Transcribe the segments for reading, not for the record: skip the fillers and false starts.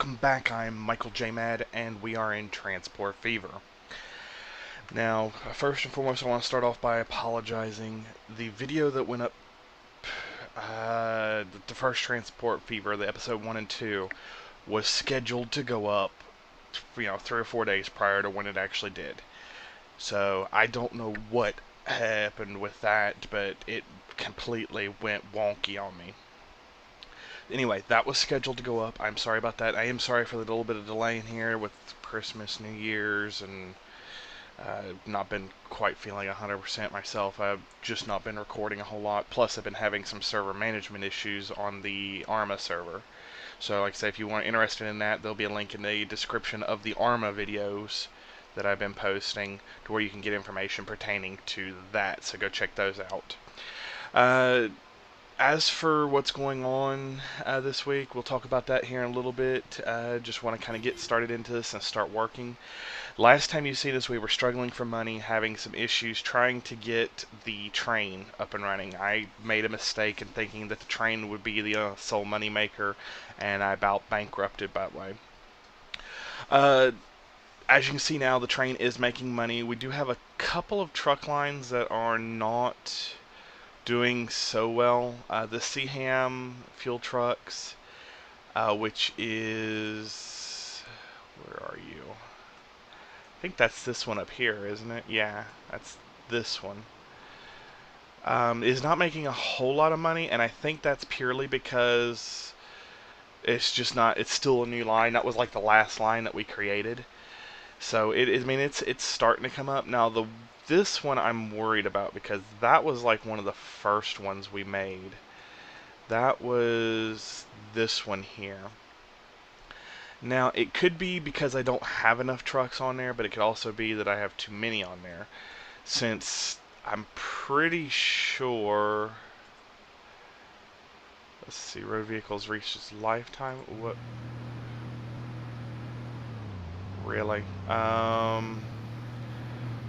welcome back. I'm MichaelJMAD, and we are in Transport Fever. Now, first and foremost, I want to start off by apologizing. The video that went up, the first Transport Fever, the episode 1 and 2, was scheduled to go up, 3 or 4 days prior to when it actually did. So, I don't know what happened with that, but it completely went wonky on me. Anyway, that was scheduled to go up. I'm sorry about that. I am sorry for the little bit of delay in here with Christmas, New Year's, and not been quite feeling 100% myself. I've just not been recording a whole lot. Plus, I've been having some server management issues on the Arma server. So, like I say, if you are interested in that, there'll be a link in the description of the Arma videos that I've been posting to where you can get information pertaining to that. So go check those out. As for what's going on this week, we'll talk about that here in a little bit. Just want to kind of get started into this and start working. Last time you see this, we were struggling for money, having some issues trying to get the train up and running. I made a mistake in thinking that the train would be the sole money maker, and I about bankrupted that way. As you can see now, the train is making money. We do have a couple of truck lines that are not doing so well. The Seaham fuel trucks, which is, where are you? I think that's this one up here, isn't it? Yeah, that's this one. Is not making a whole lot of money, and I think that's purely because it's just not. It's still a new line. That was like the last line that we created. So it's starting to come up now. This one I'm worried about because that was like one of the first ones we made. That was this one here. Now, it could be because I don't have enough trucks on there, but it could also be that I have too many on there. Since I'm pretty sure... Let's see, road vehicles reached its lifetime. What? Really?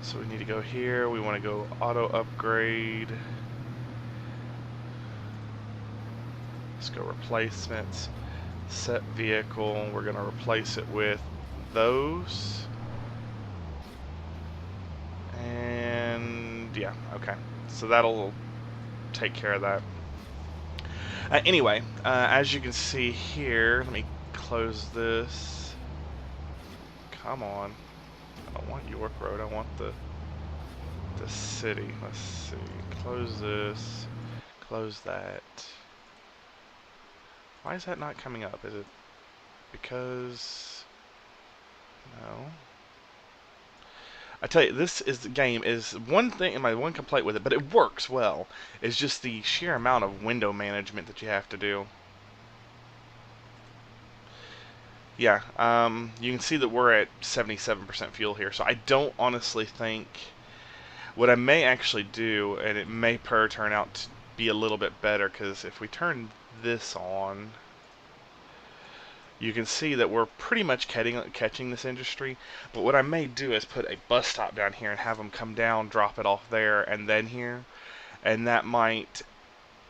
So we need to go here. We want to go auto upgrade. Let's go replacements. Set vehicle. We're going to replace it with those. And yeah, okay. So that'll take care of that. Anyway, as you can see here, let me close this. Come on. I don't want York Road, I want the city. Let's see. Close this. Close that. Why is that not coming up? Is it because... No. I tell you, this game is one thing, and my one complaint with it, but it works well, is just the sheer amount of window management that you have to do. Yeah, you can see that we're at 77% fuel here, so I don't honestly think... What I may actually do, and it may turn out to be a little bit better, because if we turn this on, you can see that we're pretty much catching this industry. But what I may do is put a bus stop down here and have them come down, drop it off there, and then here. And that might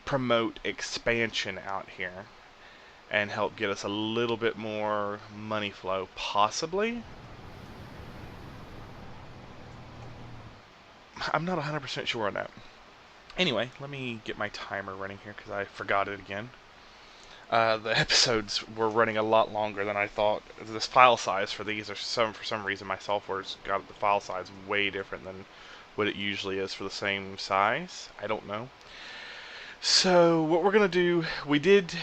promote expansion out here and help get us a little bit more money flow, possibly. I'm not 100% sure on that. Anyway, let me get my timer running here because I forgot it again. The episodes were running a lot longer than I thought. This file size for these, for some reason my software's got the file size way different than what it usually is for the same size. I don't know. So what we're gonna do, we did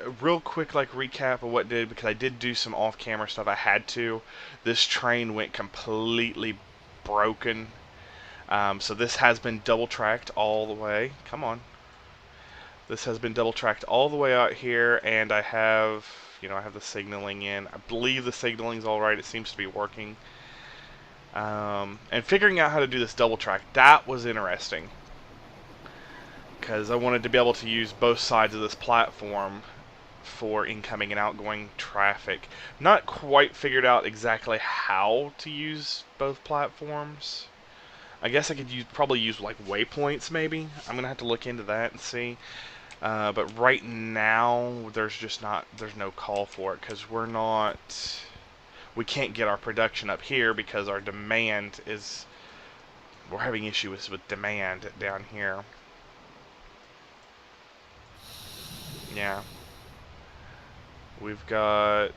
a real quick recap of what did, because I did do some off-camera stuff. I had to. This train went completely broken. So this has been double tracked all the way. Come on. This has been double tracked all the way out here, and I have, I have the signaling in. I believe the signaling's all right. It seems to be working. And figuring out how to do this double track, that was interesting, because I wanted to be able to use both sides of this platform for incoming and outgoing traffic. Not quite figured out exactly how to use both platforms. I guess I could probably use waypoints maybe. I'm gonna have to look into that and see. But right now, there's no call for it because we can't get our production up here because our demand is, we're having issues with demand down here. Yeah. We've got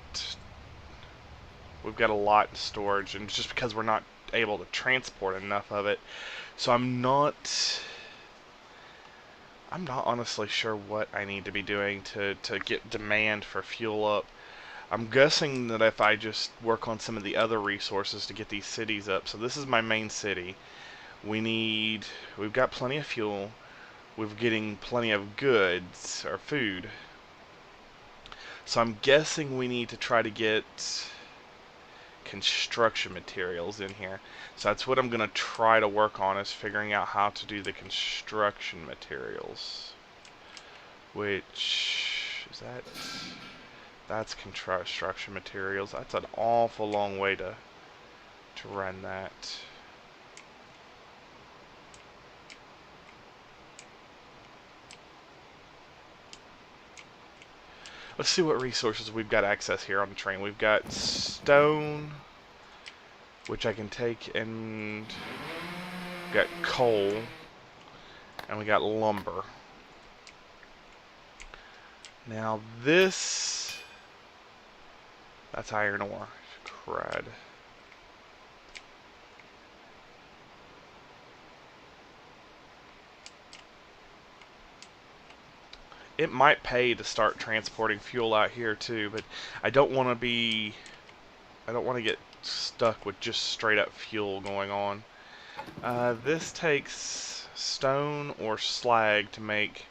a lot in storage, and it's just because we're not able to transport enough of it. So I'm not honestly sure what I need to be doing to get demand for fuel up. I'm guessing that if I just work on some of the other resources to get these cities up. So this is my main city. We've got plenty of fuel. We're getting plenty of goods or food. So I'm guessing we need to try to get construction materials in here. So that's what I'm going to try to work on, is figuring out how to do the construction materials. Which is that's construction materials. That's an awful long way to run that. Let's see what resources we've got access here on the train. We've got stone, which I can take, and we've got coal, and we got lumber. Now that's iron ore. Crud. It might pay to start transporting fuel out here too, but I don't want to get stuck with just straight up fuel going on. This takes stone or slag to make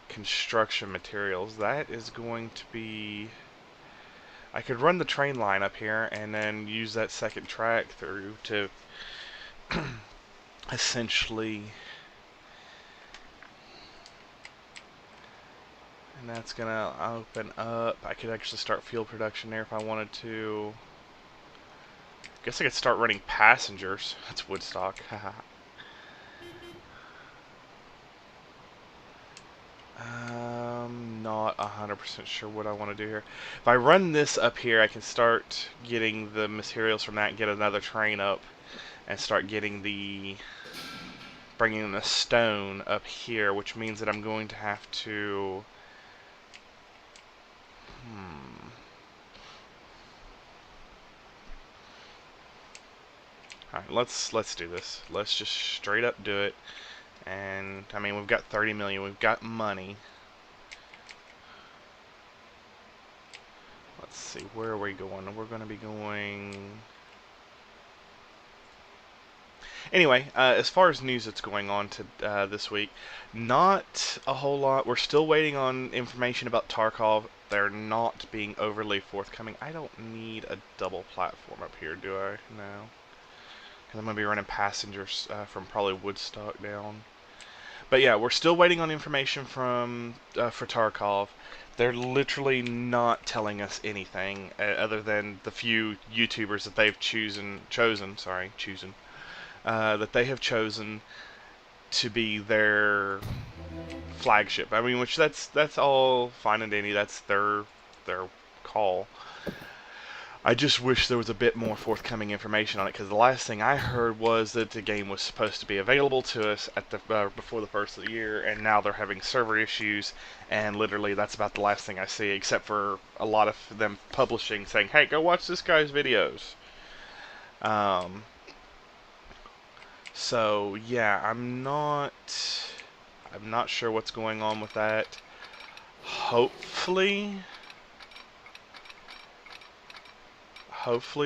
construction materials. That is going to be... I could run the train line up here and then use that second track through to essentially... And that's gonna open up. I could actually start fuel production there if I wanted to. Guess I could start running passengers. That's Woodstock. Not 100% sure what I want to do here. If I run this up here, I can start getting the materials from that and get another train up and start getting bringing the stone up here, which means that I'm going to have to... Alright, let's do this. Let's just straight up do it. And, I mean, we've got 30 million. We've got money. Let's see, where are we going? We're going to be going... Anyway, as far as news that's going on this week, not a whole lot. We're still waiting on information about Tarkov. They're not being overly forthcoming. I don't need a double platform up here, do I? No. Because I'm going to be running passengers from probably Woodstock down. But yeah, we're still waiting on information from for Tarkov. They're literally not telling us anything other than the few YouTubers that they've chosen that they have chosen to be their flagship. I mean, which that's all fine and dandy. That's their call. I just wish there was a bit more forthcoming information on it, because the last thing I heard was that the game was supposed to be available to us at the before the first of the year, and now they're having server issues, and literally that's about the last thing I see, except for a lot of them publishing saying, "Hey, go watch this guy's videos." So yeah, I'm not sure what's going on with that. Hopefully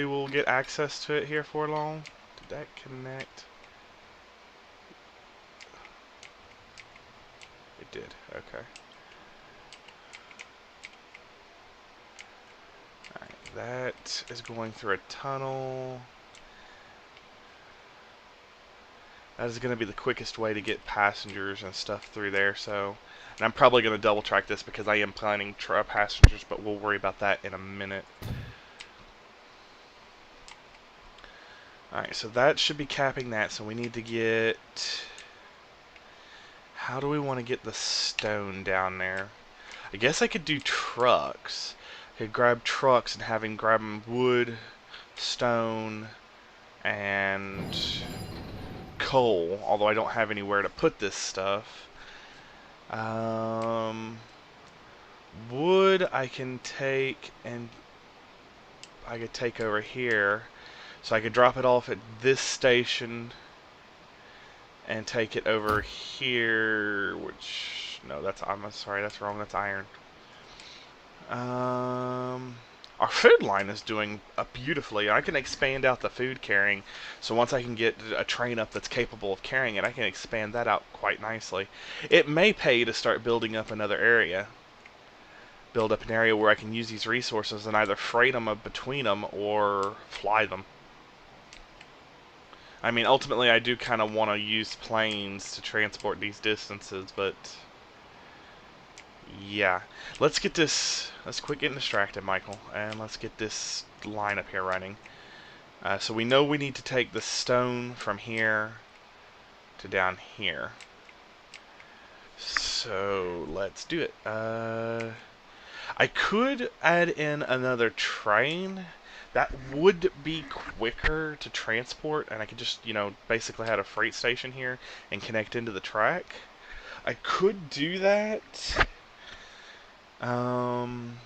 we'll get access to it here for long. Did that connect? It did, okay. Alright, that is going through a tunnel. That is going to be the quickest way to get passengers and stuff through there, so... And I'm probably going to double track this because I am planning passengers, but we'll worry about that in a minute. Alright, so that should be capping that, so we need to get... How do we want to get the stone down there? I guess I could do trucks. I could grab trucks and have him grab them wood, stone, and coal, although I don't have anywhere to put this stuff. Wood I can take, and I could take over here. So I could drop it off at this station and take it over here, which, no, I'm sorry, that's wrong, that's iron. Our food line is doing beautifully. I can expand out the food carrying, so once I can get a train up that's capable of carrying it, I can expand that out quite nicely. It may pay to start building up another area. Build up an area where I can use these resources and either freight them between them or fly them. I mean, ultimately I do kind of want to use planes to transport these distances, but yeah. Let's quit getting distracted, Michael, and let's get this line up here running. So we know we need to take the stone from here to down here. So let's do it. I could add in another train. That would be quicker to transport, and I could just, basically have a freight station here and connect into the track. I could do that. And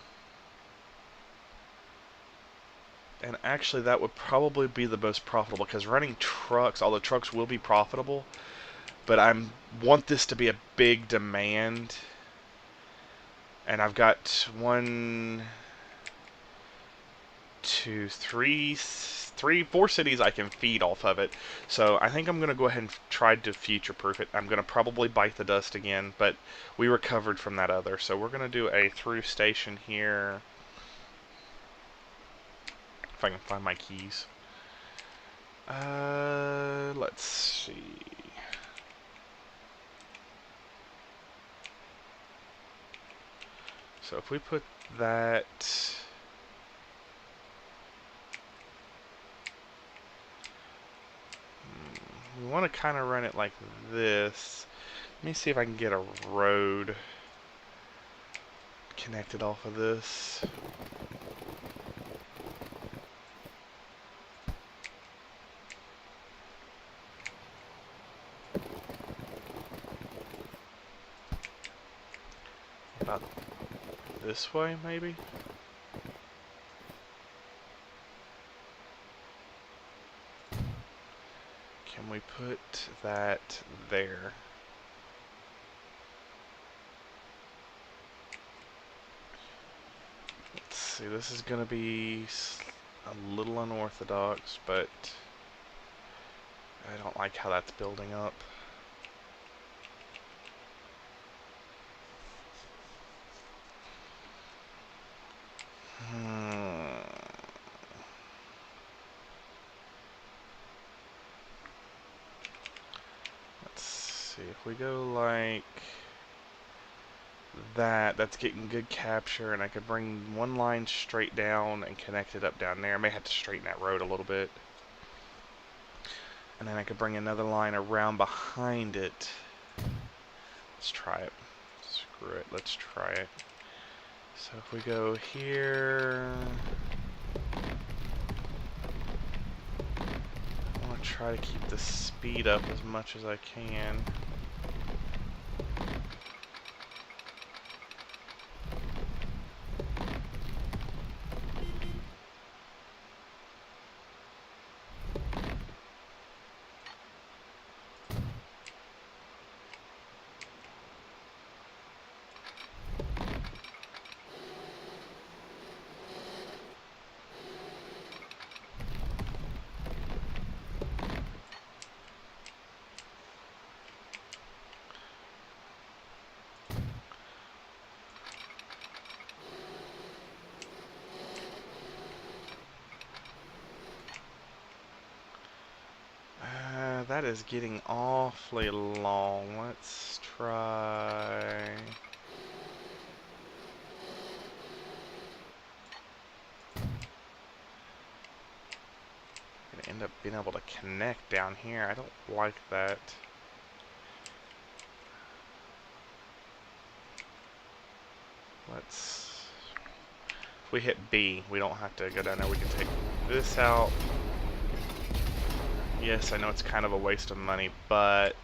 actually that would probably be the most profitable, because running trucks, although trucks will be profitable, but I want this to be a big demand. And I've got 1, 2, 3, 4 cities I can feed off of it. So I think I'm going to go ahead and try to future-proof it. I'm going to probably bite the dust again, but we recovered from that other. So we're going to do a through station here. If I can find my keys. Let's see. So if we put that... we want to kind of run it like this. Let me see if I can get a road connected off of this. About this way, maybe? Can we put that there? Let's see, this is going to be a little unorthodox, but I don't like how that's building up. Let's see, if we go like that, that's getting good capture, and I could bring one line straight down and connect it up down there. I may have to straighten that road a little bit. And then I could bring another line around behind it. Let's try it. Screw it, let's try it. So if we go here, I want to try to keep the speed up as much as I can. That is getting awfully long. Let's try... Gonna end up being able to connect down here. I don't like that. Let's... If we hit B, we don't have to go down there. We can take this out. Yes, I know it's kind of a waste of money, but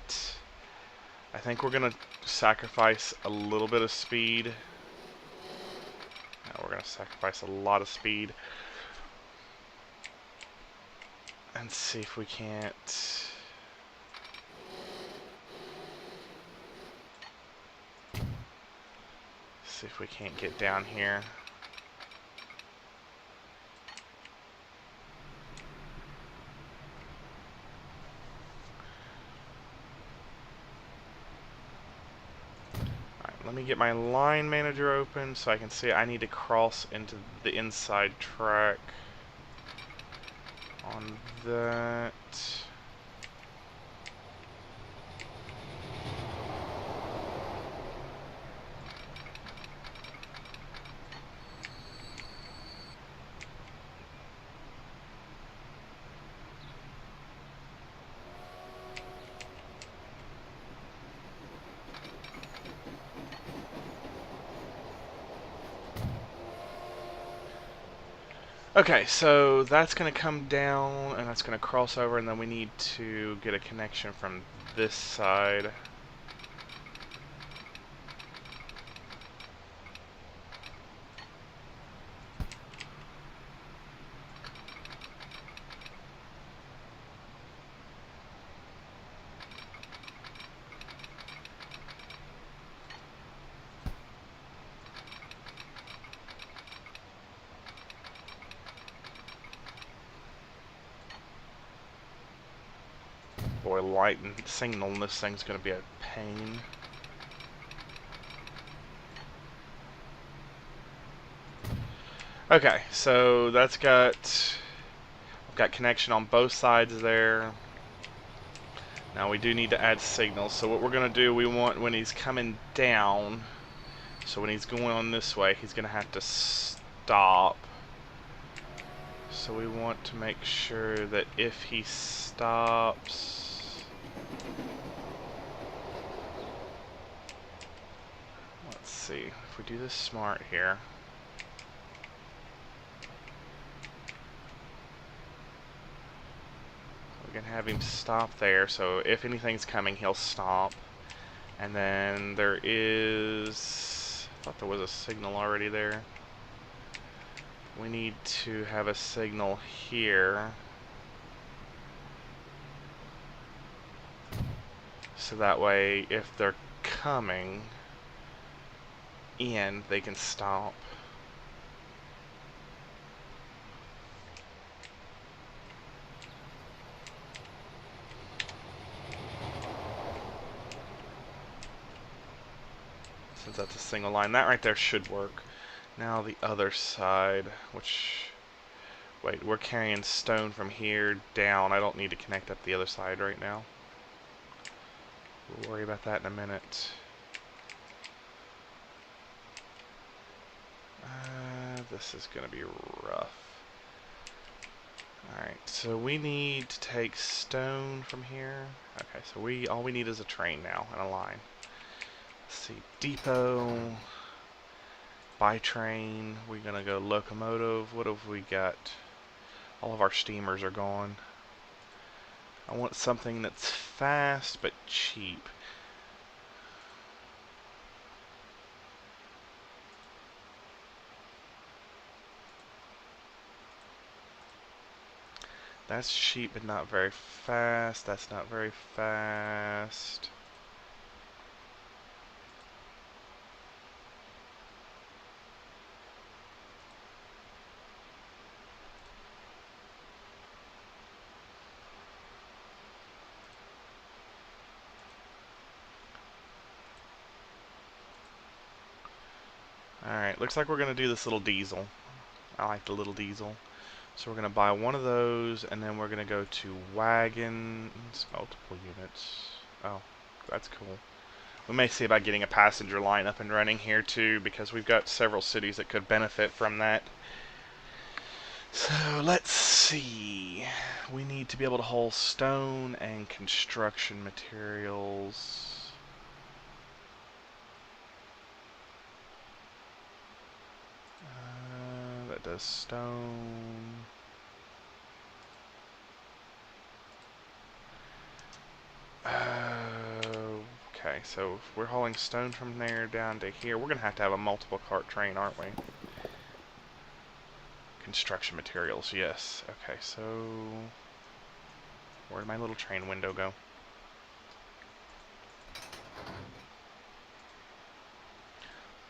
I think we're going to sacrifice a little bit of speed. No, we're going to sacrifice a lot of speed. And see if we can't... See if we can't get down here. Alright, let me get my line manager open so I can see I need to cross into the inside track on that. Okay, so that's going to come down, and that's going to cross over, and then we need to get a connection from this side. Boy, light and signal on this thing's going to be a pain. Okay, so that's got connection on both sides there. Now we do need to add signals. So what we're going to do, we want when he's coming down, so when he's going on this way, he's going to have to stop. So we want to make sure that if he stops, let's see, if we do this smart here, we can have him stop there, so if anything's coming, he'll stop. And then there is, I thought there was a signal already there. We need to have a signal here, so that way if they're coming in, they can stop. Since that's a single line, that right there should work. Now the other side, which, wait, we're carrying stone from here down. I don't need to connect up the other side right now. We'll worry about that in a minute. This is going to be rough. Alright, so we need to take stone from here. Okay, so all we need is a train now and a line. Let's see, depot, by train, we're going to go locomotive. What have we got? All of our steamers are gone. I want something that's fast but cheap. That's cheap but not very fast. That's not very fast. Alright, looks like we're going to do this little diesel. I like the little diesel. So we're going to buy one of those, and then we're going to go to wagons, multiple units. Oh, that's cool. We may see about getting a passenger line up and running here too, because we've got several cities that could benefit from that. So let's see. We need to be able to haul stone and construction materials. the stone. Okay, so if we're hauling stone from there down to here, we're going to have a multiple cart train, aren't we? Construction materials, yes. Okay, so where did my little train window go?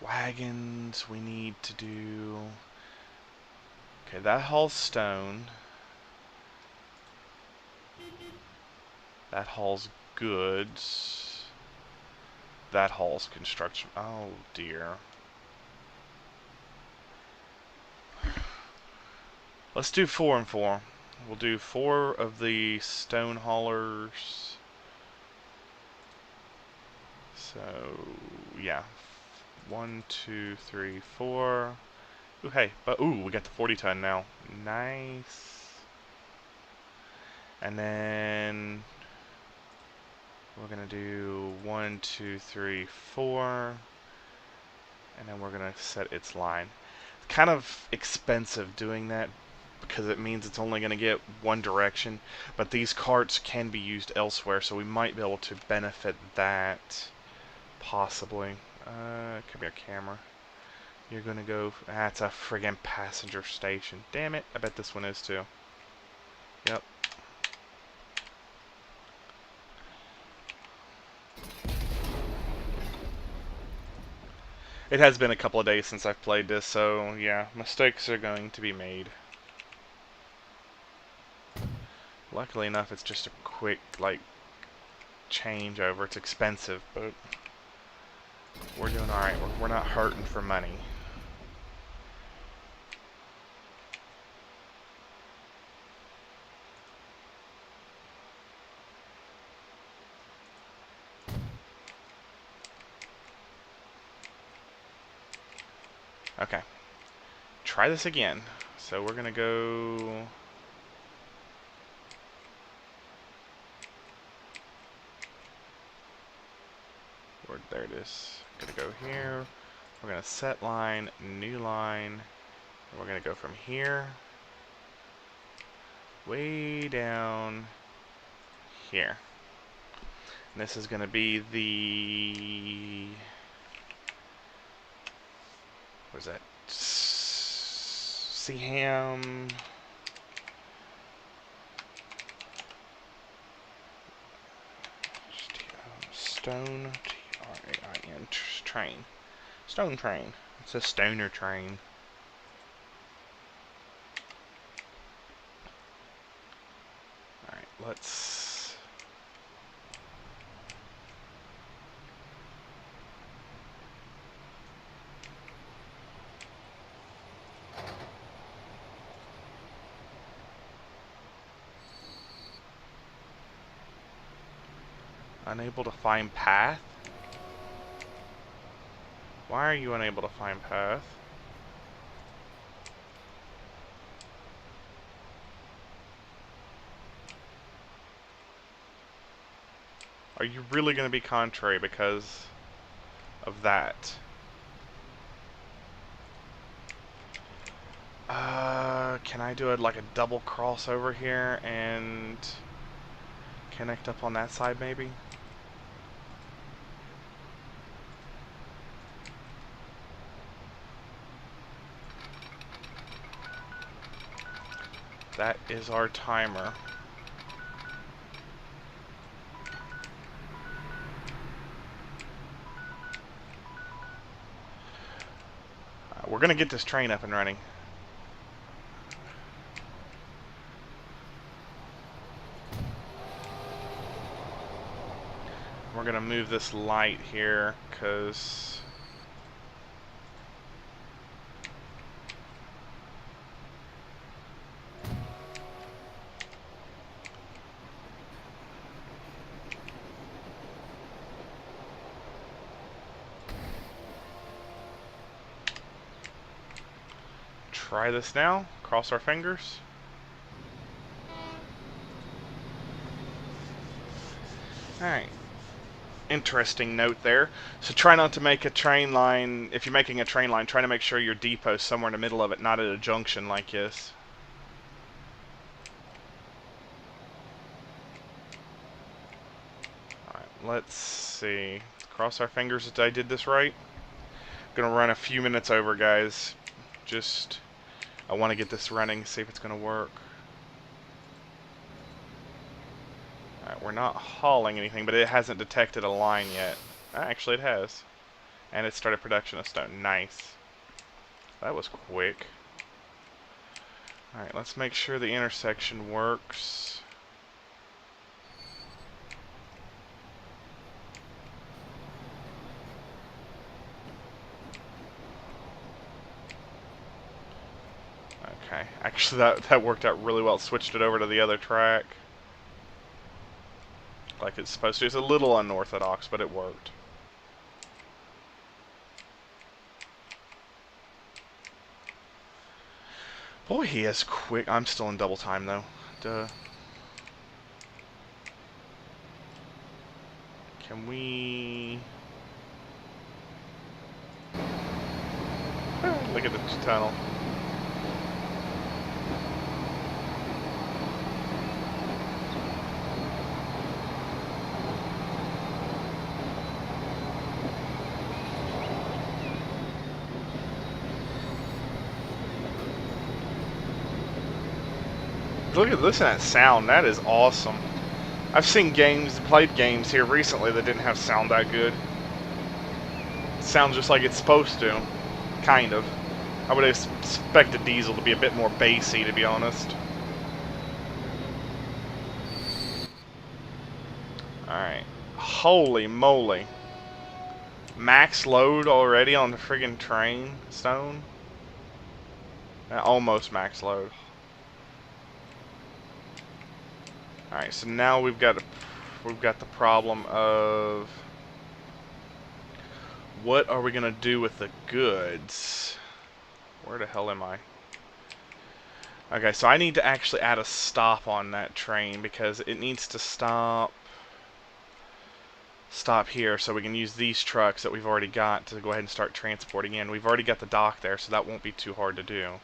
Wagons we need to do. Okay, that hauls stone. That hauls goods. That hauls construction. Oh dear. Let's do 4 and 4. We'll do 4 of the stone haulers. So, yeah. 1, 2, 3, 4. Ooh, hey, but ooh, we got the 40 ton now. Nice. And then we're gonna do 1, 2, 3, 4. And then we're gonna set its line. It's kind of expensive doing that because it means it's only going to get one direction, but these carts can be used elsewhere, so we might be able to benefit that, possibly. Come here, camera. You're going to go... That's a friggin' passenger station. Damn it, I bet this one is too. Yep. It has been a couple of days since I've played this, so yeah, mistakes are going to be made. Luckily enough, it's just a quick, like, changeover. It's expensive, but we're doing alright. We're not hurting for money. Okay. Try this again. So we're gonna go... There it is. Gonna go here. We're gonna set line, new line. And we're gonna go from here way down here. And this is gonna be the... What is that? Seaham... Stone... T-R-A-I-N... Train. Stone train. It's a stoner train. Alright, let's... Unable to find path? Why are you unable to find path? Are you really going to be contrary because of that? Can I do like a double crossover here and connect up on that side maybe? That is our timer. We're gonna get this train up and running. We're gonna move this light here, because try this now. Cross our fingers. Alright. interesting note there. So try not to make a train line. If you're making a train line, try to make sure your depot's somewhere in the middle of it, not at a junction like this. Alright, let's see. Cross our fingers that I did this right. Gonna run a few minutes over, guys. Just, I want to get this running, see if it's gonna work. Alright, we're not hauling anything, but it hasn't detected a line yet. Actually, it has. And it started production of stone. Nice. That was quick. Alright, let's make sure the intersection works. Okay, actually that worked out really well. Switched it over to the other track. Like it's supposed to. It's a little unorthodox, but it worked. Boy, he is quick. I'm still in double time, though. Duh. Can we... Look at the tunnel. Look at, listen to that sound. That is awesome. I've seen games, played games here recently that didn't have sound that good. It sounds just like it's supposed to. Kind of. I would expect a diesel to be a bit more bassy, to be honest. Alright. Holy moly. Max load already on the friggin' train stone? Almost max load. Alright, so now we've got the problem of what are we gonna do with the goods? Where the hell am I? Okay, so I need to actually add a stop on that train because it needs to stop here so we can use these trucks that we've already got to go ahead and start transporting in. We've already got the dock there, so that won't be too hard to do.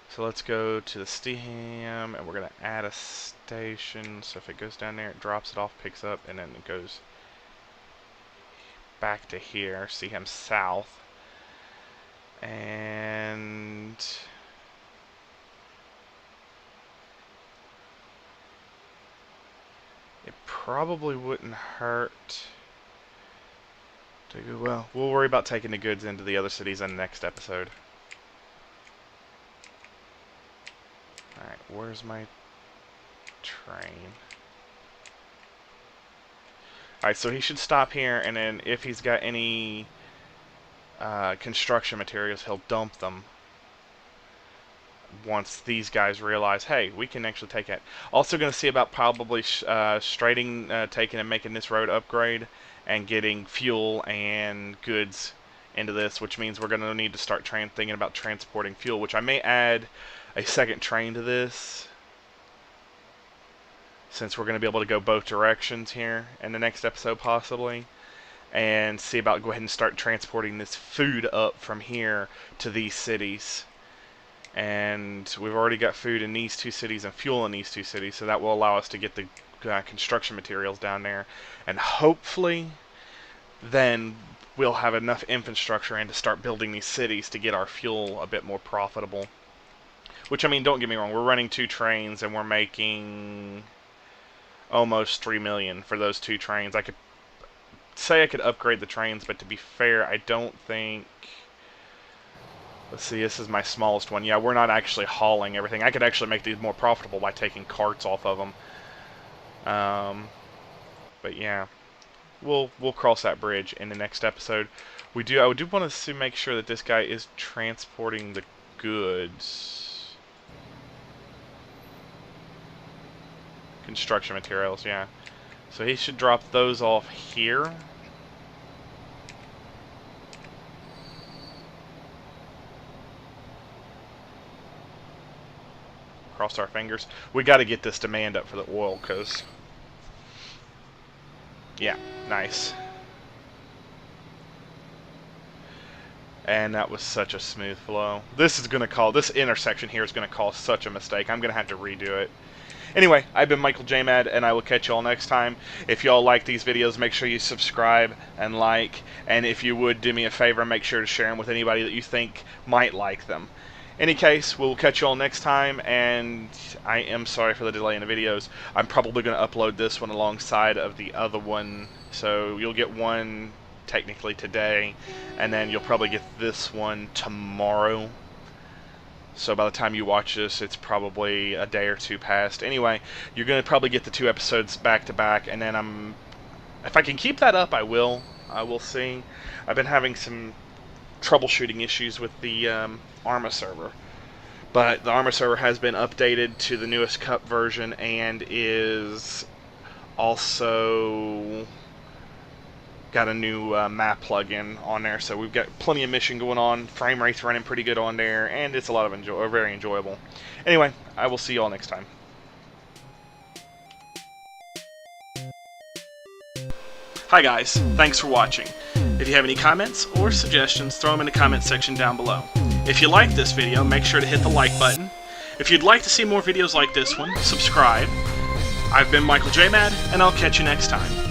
So let's go to the Steham, and we're going to add a station. So if it goes down there, it drops it off, picks up, and then it goes back to here, Steham South. And it probably wouldn't hurt to go, well, we'll worry about taking the goods into the other cities in the next episode. Alright, where's my train? Alright, so he should stop here, and then if he's got any construction materials, he'll dump them once these guys realize, hey, we can actually take it. Also going to see about probably taking and making this road upgrade and getting fuel and goods into this, which means we're going to need to start thinking about transporting fuel, which I may add a second train to this, since we're going to be able to go both directions here in the next episode possibly, and see about go ahead and start transporting this food up from here to these cities. And we've already got food in these two cities and fuel in these two cities, so that will allow us to get the construction materials down there, and hopefully then we'll have enough infrastructure and to start building these cities to get our fuel a bit more profitable. Which, I mean, don't get me wrong, we're running 2 trains and we're making almost 3 million for those 2 trains. I could say I could upgrade the trains, but to be fair, I don't think... Let's see, this is my smallest one. Yeah, we're not actually hauling everything. I could actually make these more profitable by taking carts off of them. But yeah, we'll cross that bridge in the next episode. I do want to make sure that this guy is transporting the goods. Construction materials, yeah. So he should drop those off here. Cross our fingers. We got to get this demand up for the oil, because... Yeah, nice. And that was such a smooth flow. This intersection here is gonna cause such a mistake. I'm gonna have to redo it. Anyway, I've been MichaelJMAD, and I will catch y'all next time. If y'all like these videos, make sure you subscribe and like. And if you would do me a favor, make sure to share them with anybody that you think might like them. Any case, we'll catch y'all next time, and I am sorry for the delay in the videos. I'm probably going to upload this one alongside of the other one, so you'll get one technically today, and then you'll probably get this one tomorrow. So by the time you watch this, it's probably a day or two past. Anyway, you're going to probably get the 2 episodes back to back, and then if I can keep that up, I will. I will see. I've been having some troubleshooting issues with the Arma server. But the Arma server has been updated to the newest cup version and is also got a new map plugin on there, so we've got plenty of mission going on. Frame rate's running pretty good on there, and it's a lot of very enjoyable. Anyway, I will see you all next time. Hi guys, thanks for watching. If you have any comments or suggestions, throw them in the comment section down below. If you liked this video, make sure to hit the like button. If you'd like to see more videos like this one, subscribe. I've been MichaelJMAD, and I'll catch you next time.